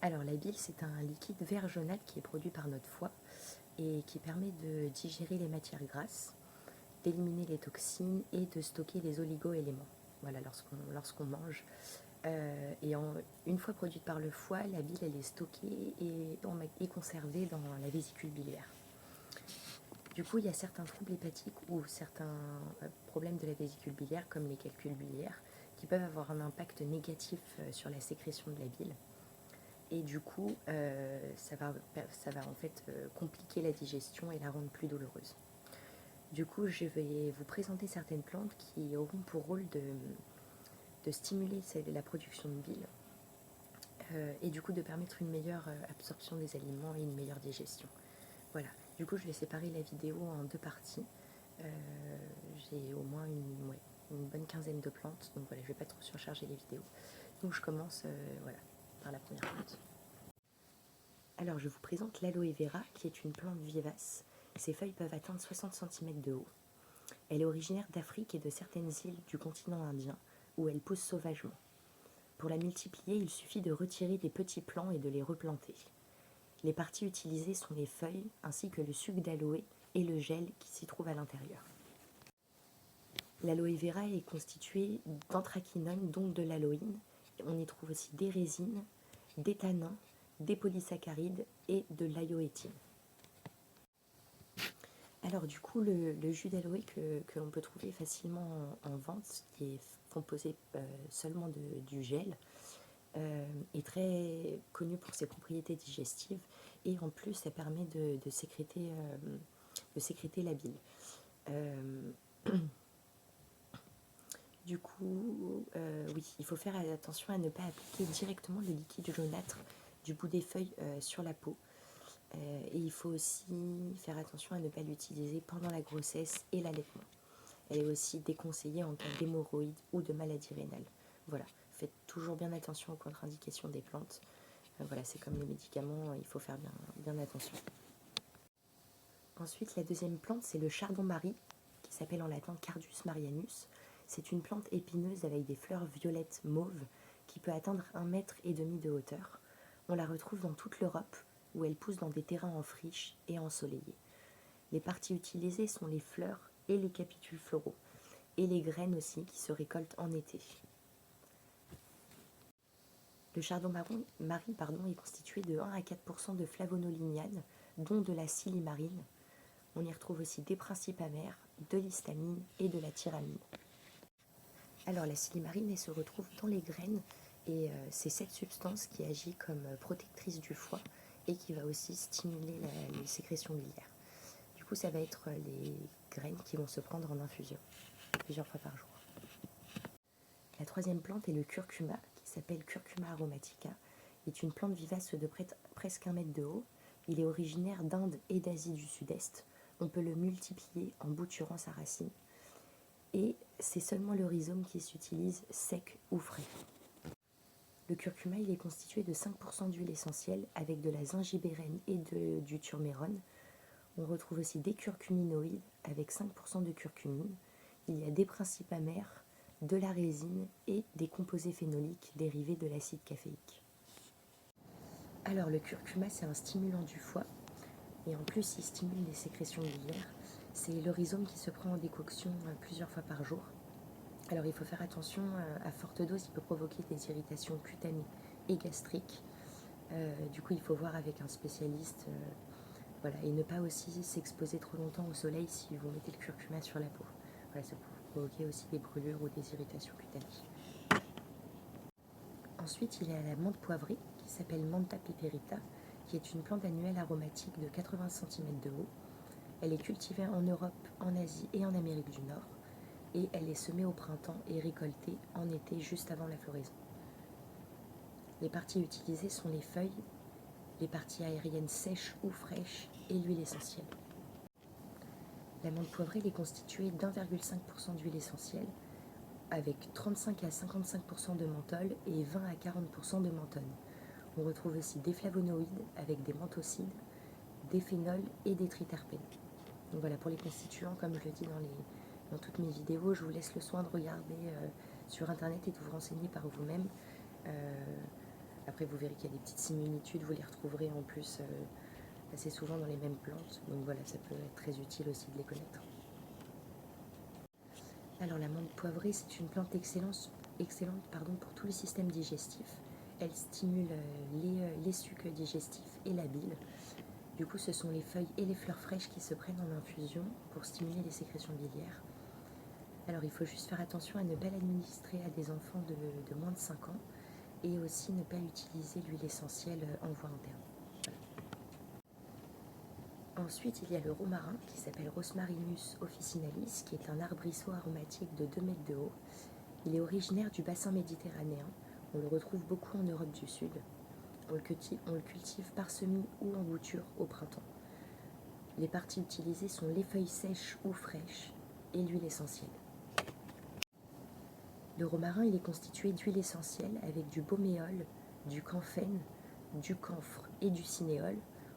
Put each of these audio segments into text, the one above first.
Alors la bile, c'est un liquide vert jaunâtre qui est produit par notre foie et qui permet de digérer les matières grasses, d'éliminer les toxines et de stocker les oligo-éléments. Voilà, lorsqu'on mange. Une fois produite par le foie, la bile elle est stockée et conservée dans la vésicule biliaire. Du coup, il y a certains troubles hépatiques ou certains problèmes de la vésicule biliaire, comme les calculs biliaires, qui peuvent avoir un impact négatif sur la sécrétion de la bile. Et du coup, ça va en fait compliquer la digestion et la rendre plus douloureuse. Du coup, je vais vous présenter certaines plantes qui auront pour rôle de stimuler la production de bile et du coup de permettre une meilleure absorption des aliments et une meilleure digestion. Voilà, du coup je vais séparer la vidéo en deux parties. J'ai au moins une bonne quinzaine de plantes, donc voilà, je ne vais pas trop surcharger les vidéos. Donc je commence voilà, par la première plante. Alors je vous présente l'aloe vera, qui est une plante vivace. Ses feuilles peuvent atteindre 60 cm de haut. Elle est originaire d'Afrique et de certaines îles du continent indien, où elle pousse sauvagement. Pour la multiplier, il suffit de retirer des petits plants et de les replanter. Les parties utilisées sont les feuilles, ainsi que le suc d'aloe et le gel qui s'y trouve à l'intérieur. L'aloe vera est constituée d'anthraquinone, donc de l'aloïne. On y trouve aussi des résines, des tanins, des polysaccharides et de l'ayoétine. Alors du coup, le jus d'aloe que l'on peut trouver facilement en vente, qui est composé seulement du gel, est très connu pour ses propriétés digestives et en plus ça permet de sécréter la bile. Du coup, oui, il faut faire attention à ne pas appliquer directement le liquide jaunâtre du bout des feuilles sur la peau. Et il faut aussi faire attention à ne pas l'utiliser pendant la grossesse et l'allaitement. Elle est aussi déconseillée en cas d'hémorroïdes ou de maladie rénale. Voilà, faites toujours bien attention aux contre-indications des plantes. Voilà, c'est comme les médicaments, il faut faire bien attention. Ensuite, la deuxième plante, c'est le chardon-marie, qui s'appelle en latin Cardus marianus. C'est une plante épineuse avec des fleurs violettes mauves qui peut atteindre 1,5 m de hauteur. On la retrouve dans toute l'Europe, où elle pousse dans des terrains en friche et ensoleillés. Les parties utilisées sont les fleurs et les capitules floraux, et les graines aussi, qui se récoltent en été. Le chardon-marie est constitué de 1 à 4 % de flavonolignanes, dont de la silimarine. On y retrouve aussi des principes amers, de l'histamine et de la tyramine. Alors la silimarine, elle se retrouve dans les graines et c'est cette substance qui agit comme protectrice du foie et qui va aussi stimuler les sécrétions biliaires. Du coup, ça va être les graines qui vont se prendre en infusion plusieurs fois par jour. La troisième plante est le curcuma, qui s'appelle Curcuma aromatica. C'est une plante vivace de presque 1 mètre de haut. Il est originaire d'Inde et d'Asie du Sud-Est. On peut le multiplier en bouturant sa racine. Et c'est seulement le rhizome qui s'utilise sec ou frais. Le curcuma, il est constitué de 5 % d'huile essentielle avec de la zingibérène et du turmérone. On retrouve aussi des curcuminoïdes avec 5 % de curcumine. Il y a des principes amers, de la résine et des composés phénoliques dérivés de l'acide caféique. Alors le curcuma, c'est un stimulant du foie et en plus il stimule les sécrétions biliaires. C'est le rhizome qui se prend en décoction plusieurs fois par jour. Alors il faut faire attention, à forte dose il peut provoquer des irritations cutanées et gastriques. Du coup il faut voir avec un spécialiste, voilà, et ne pas aussi s'exposer trop longtemps au soleil si vous mettez le curcuma sur la peau. Voilà, ça peut provoquer aussi des brûlures ou des irritations cutanées. Ensuite, il y a la menthe poivrée qui s'appelle Mentha piperita, qui est une plante annuelle aromatique de 80 cm de haut. Elle est cultivée en Europe, en Asie et en Amérique du Nord. Et elle est semée au printemps et récoltée en été juste avant la floraison. Les parties utilisées sont les feuilles, les parties aériennes sèches ou fraîches et l'huile essentielle. La menthe poivrée est constituée d'1,5 % d'huile essentielle avec 35 à 55 % de menthol et 20 à 40 % de menthone. On retrouve aussi des flavonoïdes avec des menthocides, des phénols et des triterpènes. Donc voilà, pour les constituants, comme je le dis dans toutes mes vidéos, je vous laisse le soin de regarder sur internet et de vous renseigner par vous-même. après vous verrez qu'il y a des petites similitudes, vous les retrouverez en plus assez souvent dans les mêmes plantes. Donc voilà, ça peut être très utile aussi de les connaître. Alors la menthe poivrée, c'est une plante excellente pour tout le système digestif. Elle stimule les sucs digestifs et la bile. Du coup, ce sont les feuilles et les fleurs fraîches qui se prennent en infusion pour stimuler les sécrétions biliaires. Alors il faut juste faire attention à ne pas l'administrer à des enfants de moins de 5 ans et aussi ne pas utiliser l'huile essentielle en voie interne. Voilà. Ensuite, il y a le romarin qui s'appelle Rosmarinus officinalis, qui est un arbrisseau aromatique de 2 mètres de haut. Il est originaire du bassin méditerranéen. On le retrouve beaucoup en Europe du Sud. On le cultive par semis ou en bouture au printemps. Les parties utilisées sont les feuilles sèches ou fraîches et l'huile essentielle. Le romarin, il est constitué d'huile essentielle avec du bauméol, du camphène, du camphre et du cinéole.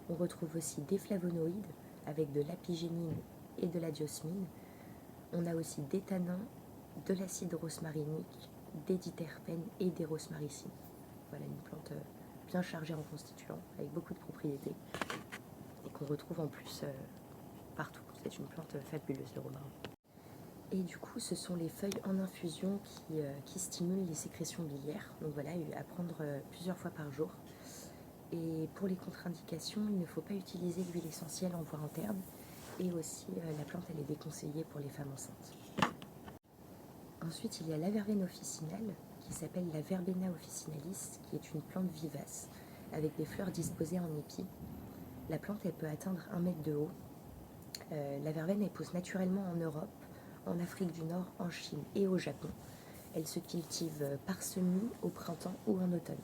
On retrouve aussi des flavonoïdes avec de l'apigénine et de la diosmine. On a aussi des tanins, de l'acide rosmarinique, des diterpènes et des rosmaricines. Voilà une plante bien chargée en constituants, avec beaucoup de propriétés et qu'on retrouve en plus partout. C'est une plante fabuleuse, le romarin. Et du coup, ce sont les feuilles en infusion qui stimulent les sécrétions biliaires. Donc voilà, à prendre plusieurs fois par jour. Et pour les contre-indications, il ne faut pas utiliser l'huile essentielle en voie interne. Et aussi, la plante, elle est déconseillée pour les femmes enceintes. Ensuite, il y a la verveine officinale, qui s'appelle la Verbena officinalis, qui est une plante vivace, avec des fleurs disposées en épis. La plante, elle peut atteindre 1 mètre de haut. La verveine, elle pousse naturellement en Europe, en Afrique du Nord, en Chine et au Japon. Elle se cultive par semis au printemps ou en automne.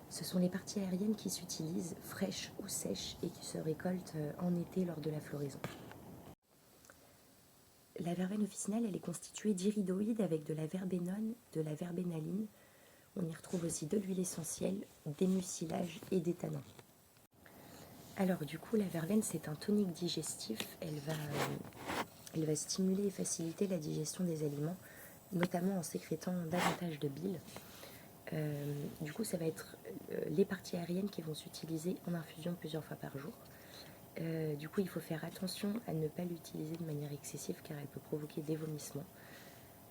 Ce sont les parties aériennes qui s'utilisent, fraîches ou sèches, et qui se récoltent en été lors de la floraison. La verveine officinale, elle est constituée d'iridoïdes avec de la verbénone, de la verbénaline. On y retrouve aussi de l'huile essentielle, des mucilages et des tanins. Alors du coup, la verveine, c'est un tonique digestif. Elle va stimuler et faciliter la digestion des aliments, notamment en sécrétant davantage de bile. Du coup, ça va être les parties aériennes qui vont s'utiliser en infusion plusieurs fois par jour. Du coup, il faut faire attention à ne pas l'utiliser de manière excessive car elle peut provoquer des vomissements.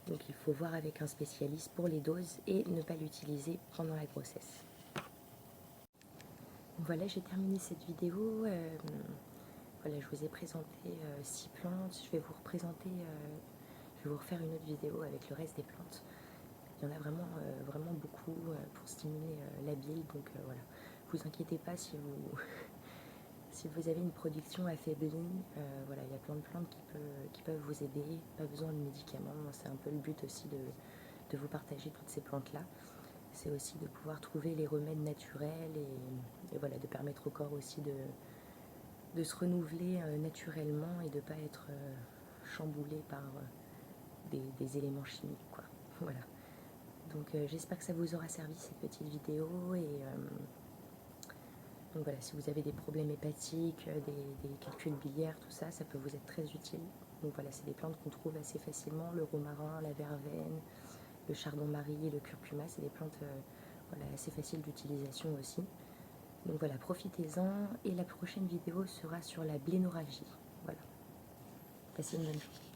Donc il faut voir avec un spécialiste pour les doses et ne pas l'utiliser pendant la grossesse. Voilà, j'ai terminé cette vidéo. Voilà, je vous ai présenté 6 plantes. Je vais vous refaire une autre vidéo avec le reste des plantes. Il y en a vraiment beaucoup pour stimuler la bile. Donc voilà, vous inquiétez pas si vous avez une production affaiblie. Voilà, il y a plein de plantes qui peuvent vous aider. Pas besoin de médicaments. C'est un peu le but aussi de vous partager toutes ces plantes-là. C'est aussi de pouvoir trouver les remèdes naturels et voilà, de permettre au corps aussi de se renouveler naturellement et de ne pas être chamboulé par des éléments chimiques, quoi. Voilà. Donc j'espère que ça vous aura servi cette petite vidéo donc voilà, si vous avez des problèmes hépatiques, des calculs biliaires, tout ça, ça peut vous être très utile. Donc voilà, c'est des plantes qu'on trouve assez facilement, le romarin, la verveine, le chardon-marie, le curcuma, c'est des plantes voilà, assez faciles d'utilisation aussi. Donc voilà, profitez-en et la prochaine vidéo sera sur la blénorragie. Voilà. Passez une bonne journée.